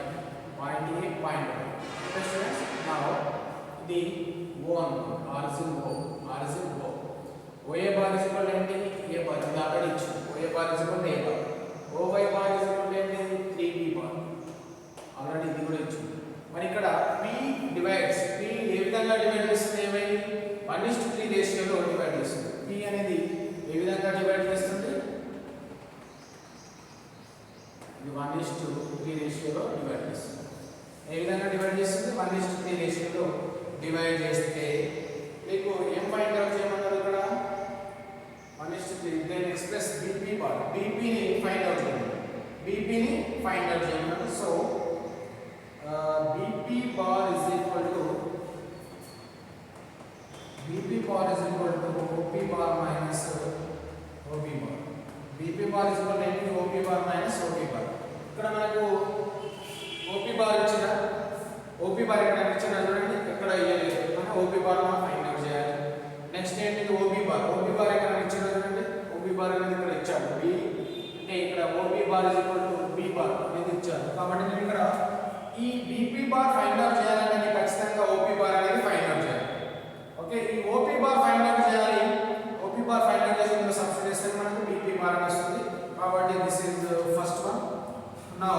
point a point y okay students now ఇది o origin o oa bar is equal to ఏంటి a bar ఇది ఆల్రెడీ ఇచ్చింది oa bar is equal to a bar oy bar is equal to ఏంటి 3b bar already ఇది కూడా ఇచ్చింది మరి ఇక్కడ p డివైడ్స్ p ఏ విధంగా డివైడ్ చేస్తుంది ఏమై 1:3 రేషియోలో డివైడ్ చేస్తుంది p అనేది ఏ విధంగా డివైడ్ చేస్తుంది ఇది 1:3 రేషియోలో డివైడ్ చేస్తుంది ఏ విధంగా డివైడ్ చేస్తుంది 1:3 రేషియోలో డివైడ్ చేస్తే మీకు ఏం ఫైండ్ అవుట్ చేయమన్నారు ఇక్కడ 1:3 then express bp bar bp ని ఫైండ్ అవుట్ చేయండి bp ని ఫైండ్ అవుట్ చేయమన్నారు so bp bar is equal to op bar minus ob bar bp bar is equal to op bar minus ob bar ఇక్కడ మనకు op bar ఇచ్చిన op bar ఇక్కడ ఇచ్చిన చూడండి ఇక్కడ ఇయ్యలేదు మనం op bar మనం ఫైండ్ అవుట్ చేయాలి నెక్స్ట్ ఏంటి ob bar ఇక్కడ ఇచ్చిన చూడండి ob bar అనేది ఇక్కడ ఇచ్చాడు b అంటే ఇక్కడ ob bar is equal to b bar అనేది ఇచ్చారు కాబట్టి నేను ఇక్కడ ఈ bp bar ఫైండ్ అవుట్ చేయాలంటే నేను ఖచ్చితంగా op bar అనేది ఫైండ్ అవుట్ చేయాలి ఓకే ఈ op bar ఫైండ్ అవుట్ చేయాలి op bar ఫైండ్ అవుట్ చేసి ఇందులో సబ్స్టిట్యూట్ చేస్తే మనకు bp bar అని వస్తుంది కాబట్టి this is first one now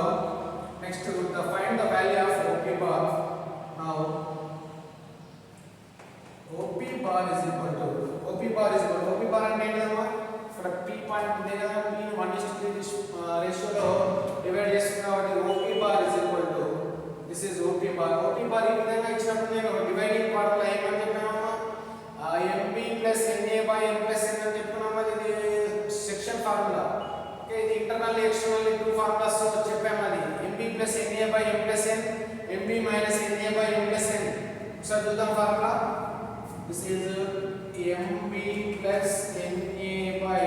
next the find the value of op bar now op bar is equal to op bar అంటే ఏంటమ్మా ఇక్కడ p పాయింట్ ఉంది కదా p ని 1:3 రేషియోలో డివైడ్ చేస్తున్నాం కాబట్టి op bar is equal to this is op bar ఈ విధంగా ఇచ్చినప్పుడు నేను డివైడింగ్ పార్ట్ లో ఏమని చెప్పామమ్మా mb plus na by m plus n అని చెప్పుకున్నాం అది సెక్షన్ ఫార్ములా ఓకే ఇది ఇంటర్నల్ ఎక్స్టర్నల్ టూ ఫార్ములాస్ చెప్పాము అది mb plus na by m plus n mb minus na by m plus n ఒకసారి చూద్దాం formula this is mb plus na by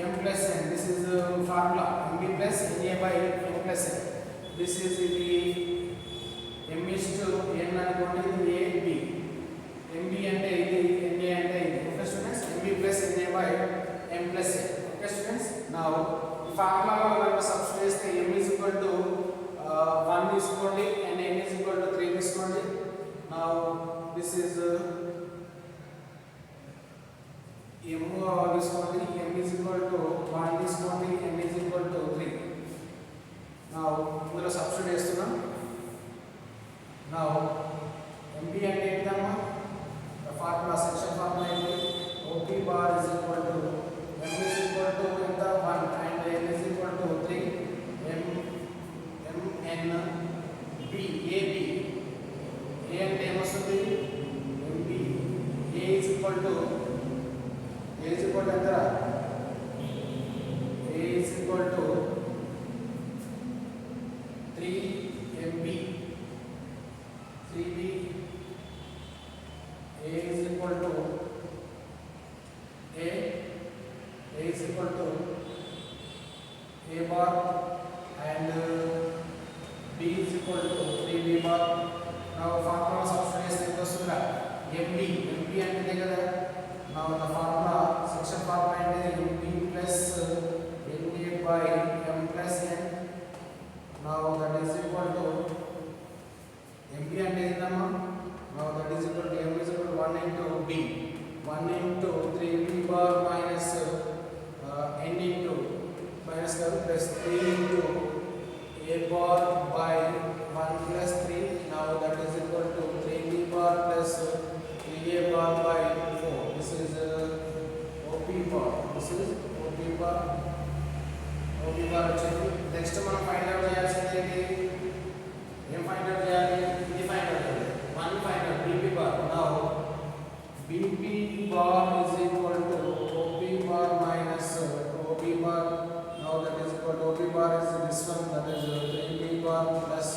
m plus n this is formula mb plus na by m plus n this is the m is to n అనుకోండి ఇది a b mb అంటే ఇది na అంటే ఇది okay students mb plus na by m plus n okay students now ఈ formula మనం substitute చేస్తే m is equal to 1 తీసుకోండి and n is equal to 3 తీసుకోండి నౌ this is m తీసుకోండి m is equal to 1 తీసుకోండి n is equal to 3 now ఇందులో substitute చేస్తున్నాం now mb అంటే ఏంటమ్మా ఫార్ములా సెక్షన్ ఫార్ములా ఏంటి op bar is equal to m is equal to ఎంత 1 and n is equal to 3 m n b a b a అంటే ఏమొస్తుంది mb a is equal to ఎంత a is equal to 3 mb 3b a is equal to a is equal to a bar and b is equal to 3b bar now formula substitute చేస్తే mb అంటే కదా now the formula section formula అంటే mb plus NA by M plus N. Now that is equal to MB and N. Now that is equal to M is equal to 1 into B. 1 into 3B bar minus N into minus plus 3 into A bar by 1 plus 3. Now that is equal to 3B bar plus 3A bar by 4. This is OP bar. This is OP bar. OP bar. Next మనం find out చేయాల్సింది ఏంటి? ఏం find out చేయాలి? ఇది find out చేయాలి. 1 find out BP bar. Now BP bar is equal to OP bar minus OP bar. Now that is equal to OP bar is this one, that is 3B bar plus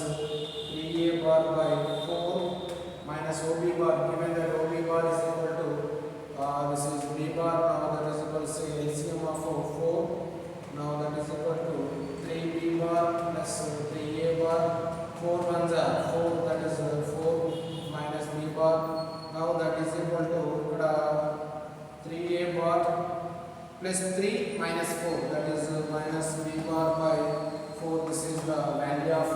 3A bar by 4 minus OB bar, given that OB bar is equal to this is B bar. Now that is equal to say LCM of 4. Now that is equal to 3B bar plus 3A bar. 4 ones are 4, that is 4 minus B bar. Now that is equal to 3A bar plus 3 minus 4, that is minus B bar by 4. This is the value of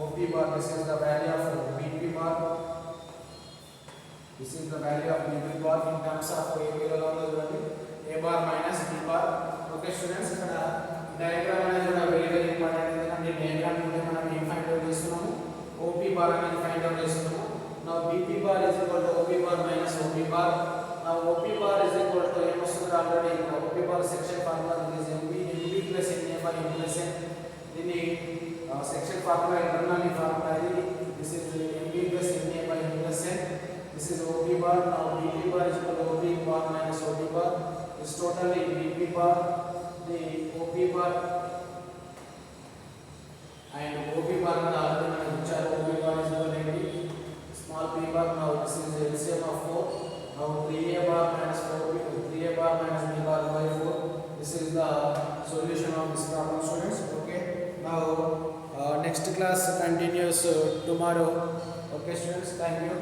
OP bar. This is the value of BP bar. This is the value of BP bar in terms of A bar minus B bar. Okay students, ఇక్కడ diagram అనేది కూడా very very important. ఎందుకంటే diagram నుండి మనం ఏం find out చేస్తున్నాము? OP bar అనేది find out చేస్తున్నాము. Now BP bar is equal to OP bar minus OP bar. Now OP bar is equal to ఏం వస్తుంది ఆల్రెడీ ఇక్కడ OP bar section formula is MB plus NA by M plus N. దీన్ని section formula internal formula ఇది. This is MB plus NA by M plus N. This is OP bar. Now BP bar is equal to OP bar minus OP bar. It's totally BP bar, the OP bar and OP bar and already మనం ఇచ్చారు. OP bar is equal to small p bar. Now this is LCM of 4. Now 3A bar minus 4B, 3A bar minus B bar by 4. This is the solution of this problem students. Okay, now next class continues tomorrow. Okay students, thank you.